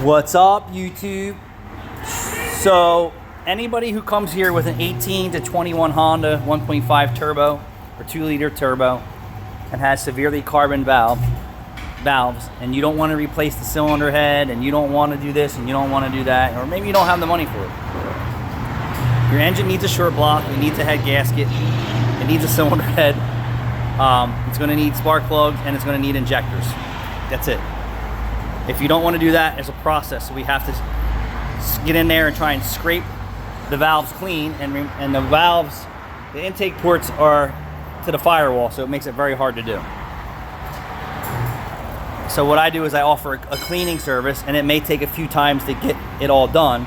What's up, YouTube? So anybody who comes here with an 18 to 21 Honda 1.5 turbo or 2-liter turbo and has severely carbon valves, and you don't want to replace the cylinder head, and you don't want to do this and you don't want to do that, or maybe you don't have the money for it. Your engine needs a short block, it needs a head gasket, it needs a cylinder head, it's going to need spark plugs, and it's going to need injectors. That's it. If you don't want to do that, there's a process. So we have to get in there and try and scrape the valves clean, and the valves, the intake ports are to the firewall, so it makes it very hard to do. So what I do is I offer a cleaning service, and it may take a few times to get it all done,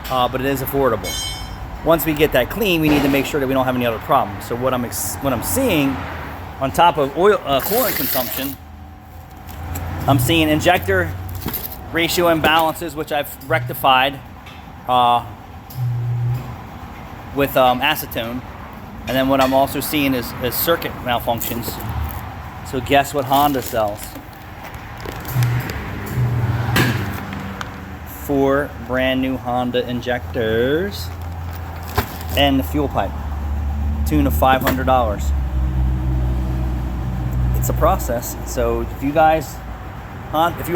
but it is affordable. Once we get that clean, we need to make sure that we don't have any other problems. So what I'm seeing on top of oil coolant consumption, I'm seeing injector ratio imbalances, which I've rectified with acetone. And then what I'm also seeing is circuit malfunctions. So guess what Honda sells? 4 brand new Honda injectors and the fuel pipe, tune of $500. It's a process. So if you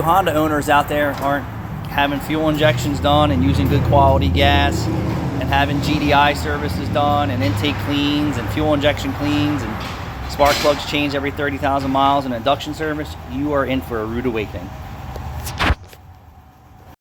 Honda owners out there aren't having fuel injections done and using good quality gas and having GDI services done and intake cleans and fuel injection cleans and spark plugs changed every 30,000 miles and induction service, you are in for a rude awakening.